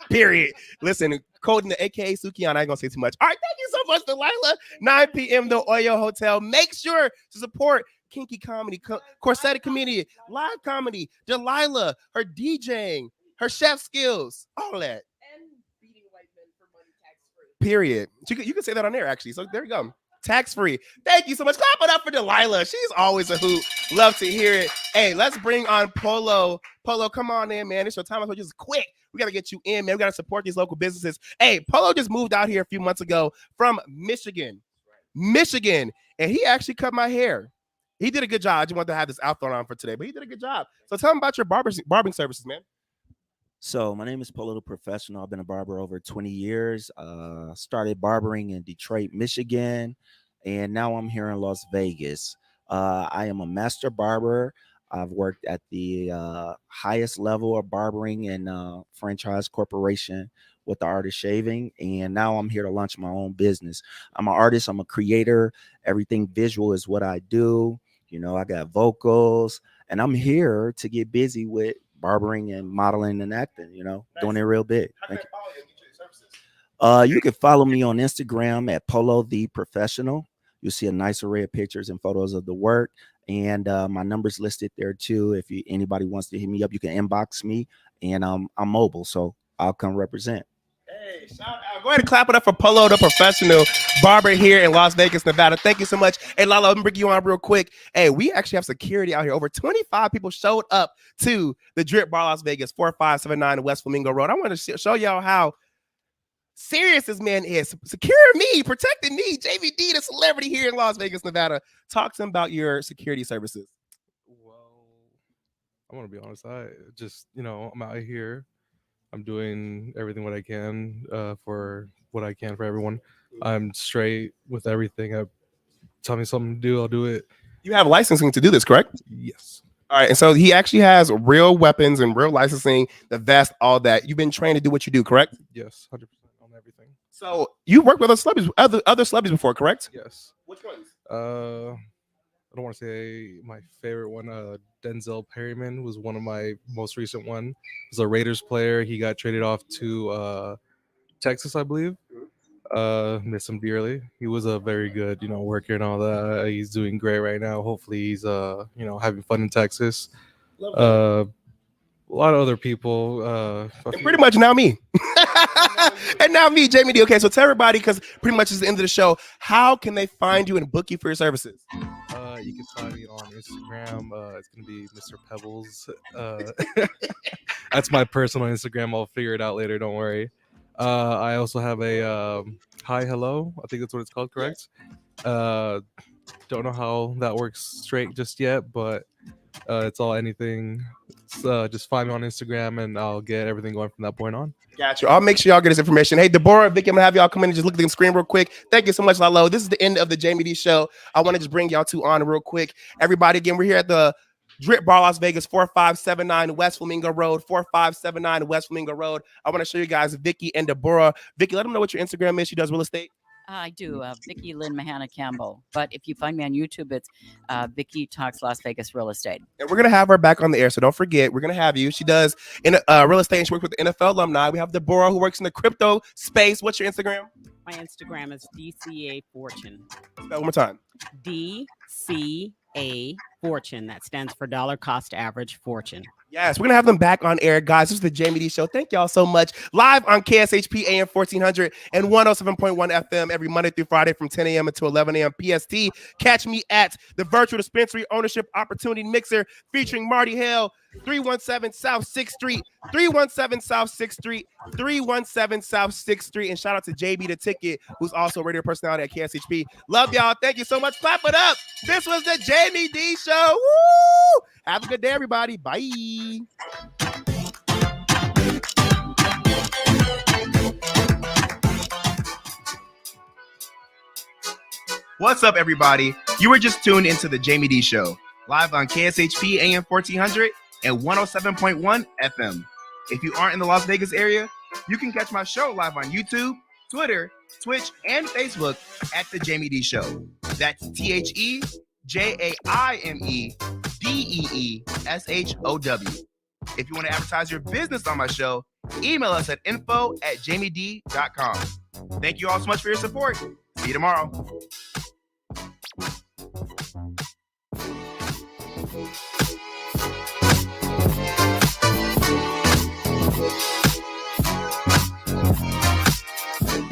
period. Listen, Colton, the aka Sukiana, I ain't gonna say too much. All right, thank you so much, Delilah. 9 p.m. the Oyo Hotel. Make sure to support kinky comedy, corseted comedian, live comedy, Delilah, her DJing, her chef skills, all that. And beating white men for money tax-free. Period. You can say that on there, actually. So there you go. Tax-free. Thank you so much. Clap it up for Delilah. She's always a hoot. Love to hear it. Hey, let's bring on Polo. Polo, come on in, man. It's your time. So just quick. We got to get you in, man. We got to support these local businesses. Hey, Polo just moved out here a few months ago from Michigan. And he actually cut my hair. He did a good job. I just wanted to have this outfit on for today, but he did a good job. So tell him about your barbering services, man. So my name is Polo the Professional. I've been a barber over 20 years. Started barbering in Detroit, Michigan, and now I'm here in Las Vegas. I am a master barber. I've worked at the highest level of barbering in franchise corporation with the art of shaving, and now I'm here to launch my own business. I'm an artist. I'm a creator. Everything visual is what I do. You know, I got vocals, and I'm here to get busy with barbering and modeling and acting, you know, doing it real big. Thank you. You can follow me on Instagram at Polo the Professional. You'll see a nice array of pictures and photos of the work. And my number's listed there too. If anybody wants to hit me up, you can inbox me, and I'm mobile, so I'll come represent. Shout out. Go ahead and clap it up for Polo, the professional barber here in Las Vegas, Nevada. Thank you so much. Hey, Lala, let me bring you on real quick. Hey, we actually have security out here. Over 25 people showed up to the DRIPBaR Las Vegas, 4579 West Flamingo Road. I want to show y'all how serious this man is. Securing me, protecting me. Jaime Dee, the celebrity here in Las Vegas, Nevada. Talk to him about your security services. Well, I want to be honest. I'm out here. I'm doing everything what I can for what I can for everyone. I'm straight with everything. Tell me something to do, I'll do it. You have licensing to do this, correct? Yes. All right, and so he actually has real weapons and real licensing, the vest, all that. You've been trained to do what you do, correct? Yes, 100% on everything. So you worked with other celebrities before, correct? Yes. Which ones? I don't want to say my favorite one. Denzel Perryman was one of my most recent one. He's a Raiders player. He got traded off to Texas, I believe. Miss him dearly. He was a very good, worker and all that. He's doing great right now. Hopefully he's having fun in Texas. A lot of other people. And pretty much now me. And now me, Jaime Dee. Okay, so tell everybody, because pretty much it's the end of the show, how can they find you and book you for your services? You can find me on Instagram. It's gonna be Mr. Pebbles. That's my personal Instagram. I'll figure it out later. Don't worry. I also have a hi hello. I think that's what it's called. Correct. Don't know how that works straight just yet, but it's all anything. Just find me on Instagram, and I'll get everything going from that point on. Gotcha. I'll make sure y'all get this information. Hey, Deborah, Vicky, I'm gonna have y'all come in and just look at the screen real quick. Thank you so much, Lalo. This is the end of the Jaime Dee show. I want to just bring y'all two on real quick. Everybody, again, we're here at the DRIPBaR Las Vegas, 4579 West Flamingo Road, 4579 West Flamingo Road. I want to show you guys Vicky and Deborah. Vicky, let them know what your Instagram is. She does real estate. I do, Vicky Lynn Mahana Campbell. But if you find me on YouTube, it's Vicky Talks Las Vegas Real Estate. And we're going to have her back on the air, so don't forget, we're going to have you. She does in real estate, and she works with the NFL alumni. We have Deborah, who works in the crypto space. What's your Instagram? My Instagram is DCA Fortune. Spell one more time. DCA Fortune. That stands for dollar cost average fortune. Yes, we're going to have them back on air, guys. This is the Jaime Dee show. Thank y'all so much. Live on KSHP AM 1400 and 107.1 FM every Monday through Friday from 10 a.m. until 11 a.m. PST. Catch me at the Virtual Dispensary Ownership Opportunity Mixer featuring Marty Hale, 317 South 6th Street, 317 South 6th Street, 317 South 6th Street. And shout out to JB the Ticket, who's also a radio personality at KSHP. Love y'all. Thank you so much. Clap it up. This was the Jaime Dee show. Woo! Have a good day, everybody. Bye. What's up, everybody? You were just tuned into the Jaime Dee show, live on KSHP AM 1400 and 107.1 FM. If you aren't in the Las Vegas area, you can catch my show live on YouTube, Twitter, Twitch, and Facebook at the Jaime Dee show. That's TheJaimeDeeshow. If you want to advertise your business on my show, email us at info@jaimedee.com. Thank you all so much for your support. See you tomorrow.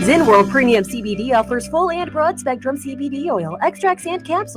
Zen World Premium CBD offers full and broad spectrum CBD oil, extracts, and capsules.